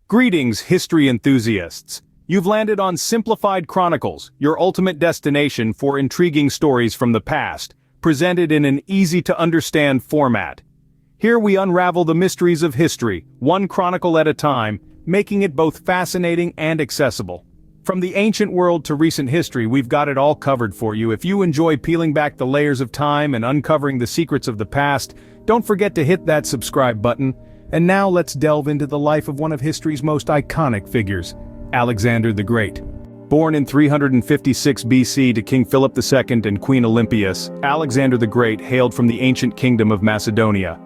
Greetings, history enthusiasts. You've landed on Simplified Chronicles, your ultimate destination for intriguing stories from the past, presented in an easy-to-understand format. Here we unravel the mysteries of history, one chronicle at a time, making it both fascinating and accessible. From the ancient world to recent history, we've got it all covered for you. If you enjoy peeling back the layers of time and uncovering the secrets of the past, don't forget to hit that subscribe button. And now let's delve into the life of one of history's most iconic figures, Alexander the Great. Born in 356 BC to King Philip II and Queen Olympias, Alexander the Great hailed from the ancient kingdom of Macedonia.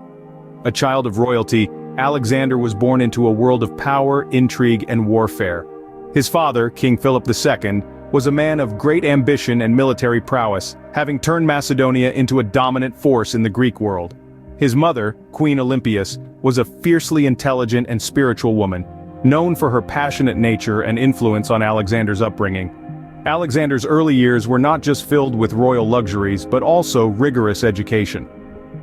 A child of royalty, Alexander was born into a world of power, intrigue, and warfare. His father, King Philip II, was a man of great ambition and military prowess, having turned Macedonia into a dominant force in the Greek world. His mother, Queen Olympias, was a fiercely intelligent and spiritual woman, known for her passionate nature and influence on Alexander's upbringing. Alexander's early years were not just filled with royal luxuries but also rigorous education.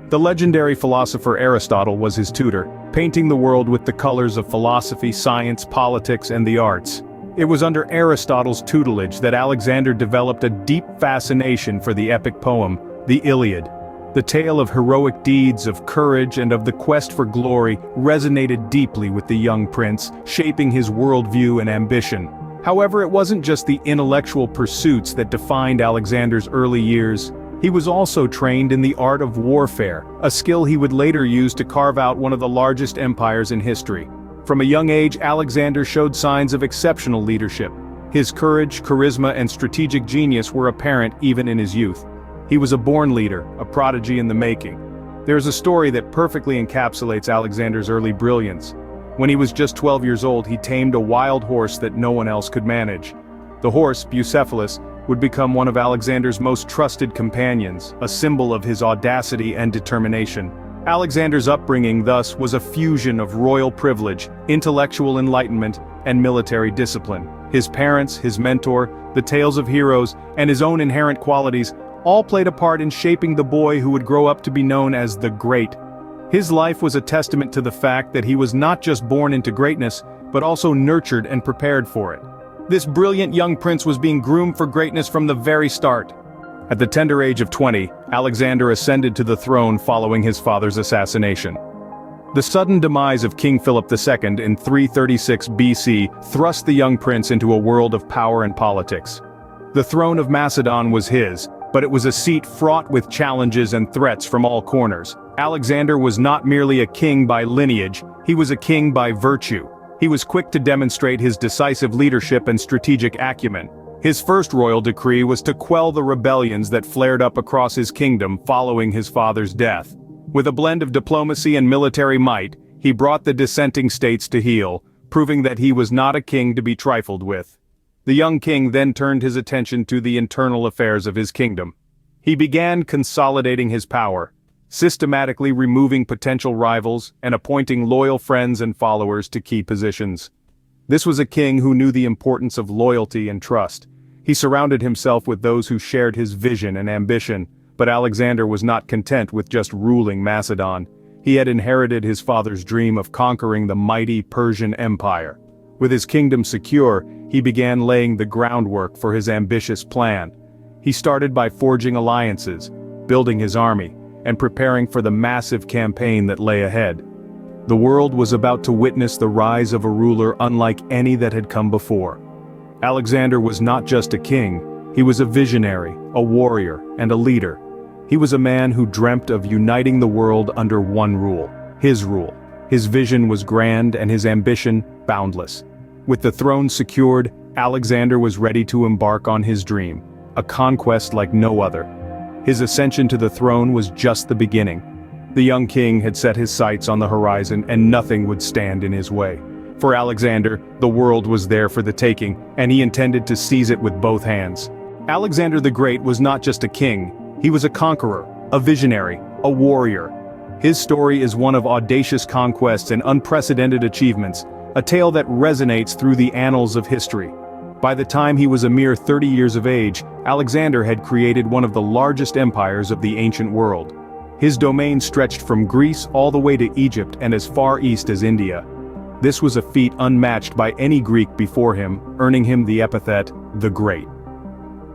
The legendary philosopher Aristotle was his tutor, painting the world with the colors of philosophy, science, politics, and the arts. It was under Aristotle's tutelage that Alexander developed a deep fascination for the epic poem, the Iliad. The tale of heroic deeds, of courage, and of the quest for glory resonated deeply with the young prince, shaping his worldview and ambition. However, it wasn't just the intellectual pursuits that defined Alexander's early years. He was also trained in the art of warfare, a skill he would later use to carve out one of the largest empires in history. From a young age, Alexander showed signs of exceptional leadership. His courage, charisma, and strategic genius were apparent even in his youth. He was a born leader, a prodigy in the making. There is a story that perfectly encapsulates Alexander's early brilliance. When he was just 12 years old, he tamed a wild horse that no one else could manage. The horse, Bucephalus, would become one of Alexander's most trusted companions, a symbol of his audacity and determination. Alexander's upbringing, thus, was a fusion of royal privilege, intellectual enlightenment, and military discipline. His parents, his mentor, the tales of heroes, and his own inherent qualities all played a part in shaping the boy who would grow up to be known as the Great. His life was a testament to the fact that he was not just born into greatness, but also nurtured and prepared for it. This brilliant young prince was being groomed for greatness from the very start. At the tender age of 20, Alexander ascended to the throne following his father's assassination. The sudden demise of King Philip II in 336 BC thrust the young prince into a world of power and politics. The throne of Macedon was his, but it was a seat fraught with challenges and threats from all corners. Alexander was not merely a king by lineage, he was a king by virtue. He was quick to demonstrate his decisive leadership and strategic acumen. His first royal decree was to quell the rebellions that flared up across his kingdom following his father's death. With a blend of diplomacy and military might, he brought the dissenting states to heel, proving that he was not a king to be trifled with. The young king then turned his attention to the internal affairs of his kingdom. He began consolidating his power, systematically removing potential rivals and appointing loyal friends and followers to key positions. This was a king who knew the importance of loyalty and trust. He surrounded himself with those who shared his vision and ambition, but Alexander was not content with just ruling Macedon. He had inherited his father's dream of conquering the mighty Persian Empire. With his kingdom secure, he began laying the groundwork for his ambitious plan. He started by forging alliances, building his army, and preparing for the massive campaign that lay ahead. The world was about to witness the rise of a ruler unlike any that had come before. Alexander was not just a king, he was a visionary, a warrior, and a leader. He was a man who dreamt of uniting the world under one rule, his rule. His vision was grand and his ambition boundless. With the throne secured, Alexander was ready to embark on his dream, a conquest like no other. His ascension to the throne was just the beginning. The young king had set his sights on the horizon and nothing would stand in his way. For Alexander, the world was there for the taking, and he intended to seize it with both hands. Alexander the Great was not just a king, he was a conqueror, a visionary, a warrior. His story is one of audacious conquests and unprecedented achievements, a tale that resonates through the annals of history. By the time he was a mere 30 years of age, Alexander had created one of the largest empires of the ancient world. His domain stretched from Greece all the way to Egypt and as far east as India. This was a feat unmatched by any Greek before him, earning him the epithet, the Great.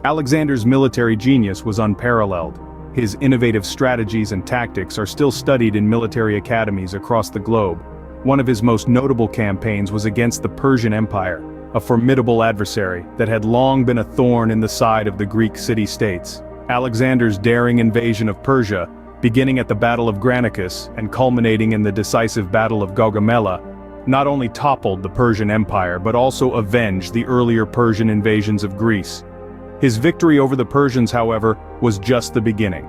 Alexander's military genius was unparalleled. His innovative strategies and tactics are still studied in military academies across the globe. One of his most notable campaigns was against the Persian Empire, a formidable adversary that had long been a thorn in the side of the Greek city-states. Alexander's daring invasion of Persia, beginning at the Battle of Granicus and culminating in the decisive Battle of Gaugamela, not only toppled the Persian Empire but also avenged the earlier Persian invasions of Greece. His victory over the Persians, however, was just the beginning.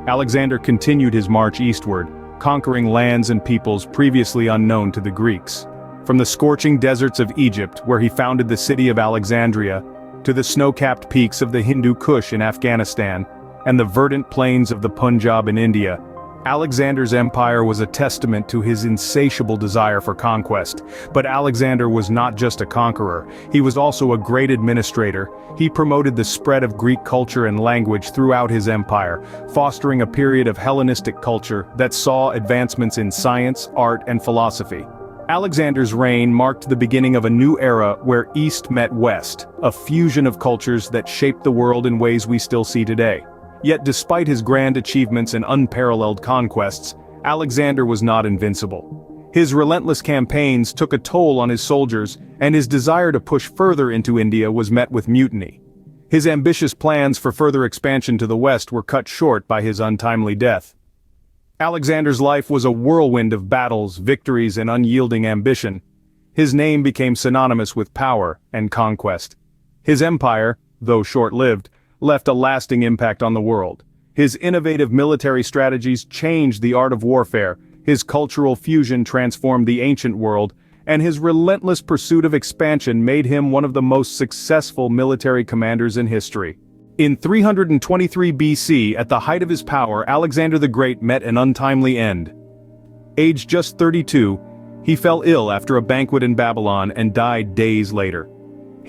Alexander continued his march eastward, conquering lands and peoples previously unknown to the Greeks. From the scorching deserts of Egypt, where he founded the city of Alexandria, to the snow-capped peaks of the Hindu Kush in Afghanistan, and the verdant plains of the Punjab in India, Alexander's empire was a testament to his insatiable desire for conquest. But Alexander was not just a conqueror, he was also a great administrator. He promoted the spread of Greek culture and language throughout his empire, fostering a period of Hellenistic culture that saw advancements in science, art, and philosophy. Alexander's reign marked the beginning of a new era where East met West, a fusion of cultures that shaped the world in ways we still see today. Yet despite his grand achievements and unparalleled conquests, Alexander was not invincible. His relentless campaigns took a toll on his soldiers, and his desire to push further into India was met with mutiny. His ambitious plans for further expansion to the west were cut short by his untimely death. Alexander's life was a whirlwind of battles, victories, and unyielding ambition. His name became synonymous with power and conquest. His empire, though short-lived, left a lasting impact on the world. His innovative military strategies changed the art of warfare, his cultural fusion transformed the ancient world, and his relentless pursuit of expansion made him one of the most successful military commanders in history. In 323 BC, at the height of his power, Alexander the Great met an untimely end. Aged just 32, he fell ill after a banquet in Babylon and died days later.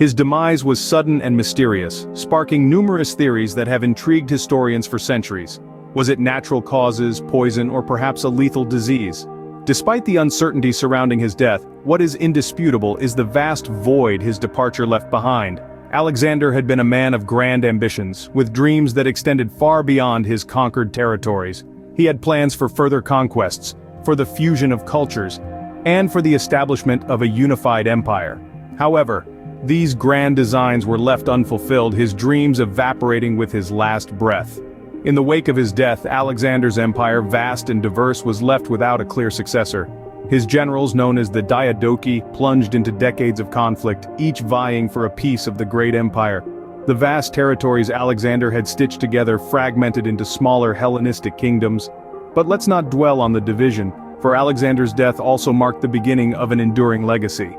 His demise was sudden and mysterious, sparking numerous theories that have intrigued historians for centuries. Was it natural causes, poison, or perhaps a lethal disease? Despite the uncertainty surrounding his death, what is indisputable is the vast void his departure left behind. Alexander had been a man of grand ambitions, with dreams that extended far beyond his conquered territories. He had plans for further conquests, for the fusion of cultures, and for the establishment of a unified empire. However, these grand designs were left unfulfilled, his dreams evaporating with his last breath. In the wake of his death, Alexander's empire, vast and diverse, was left without a clear successor. His generals, known as the Diadochi, plunged into decades of conflict, each vying for a piece of the great empire. The vast territories Alexander had stitched together fragmented into smaller Hellenistic kingdoms. But let's not dwell on the division, for Alexander's death also marked the beginning of an enduring legacy.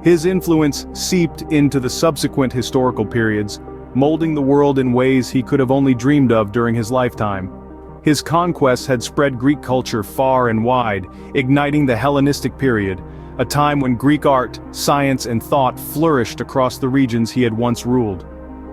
His influence seeped into the subsequent historical periods, molding the world in ways he could have only dreamed of during his lifetime. His conquests had spread Greek culture far and wide, igniting the Hellenistic period, a time when Greek art, science, and thought flourished across the regions he had once ruled.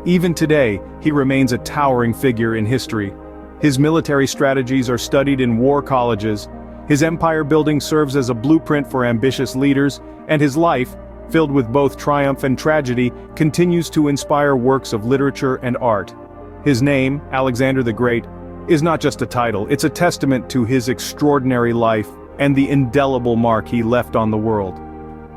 Even today, he remains a towering figure in history. His military strategies are studied in war colleges, his empire building serves as a blueprint for ambitious leaders, and his life, filled with both triumph and tragedy, continues to inspire works of literature and art. His name, Alexander the Great, is not just a title, it's a testament to his extraordinary life and the indelible mark he left on the world.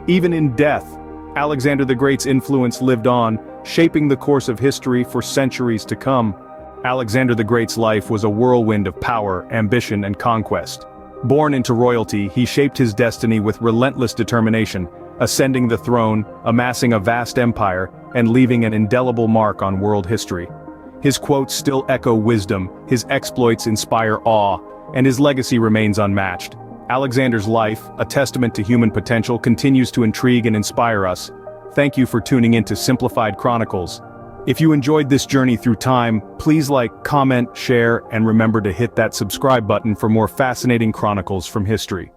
Even in death, Alexander the Great's influence lived on, shaping the course of history for centuries to come. Alexander the Great's life was a whirlwind of power, ambition, and conquest. Born into royalty, he shaped his destiny with relentless determination, ascending the throne, amassing a vast empire, and leaving an indelible mark on world history. His quotes still echo wisdom, his exploits inspire awe, and his legacy remains unmatched. Alexander's life, a testament to human potential, continues to intrigue and inspire us. Thank you for tuning in to Simplified Chronicles. If you enjoyed this journey through time, please like, comment, share, and remember to hit that subscribe button for more fascinating chronicles from history.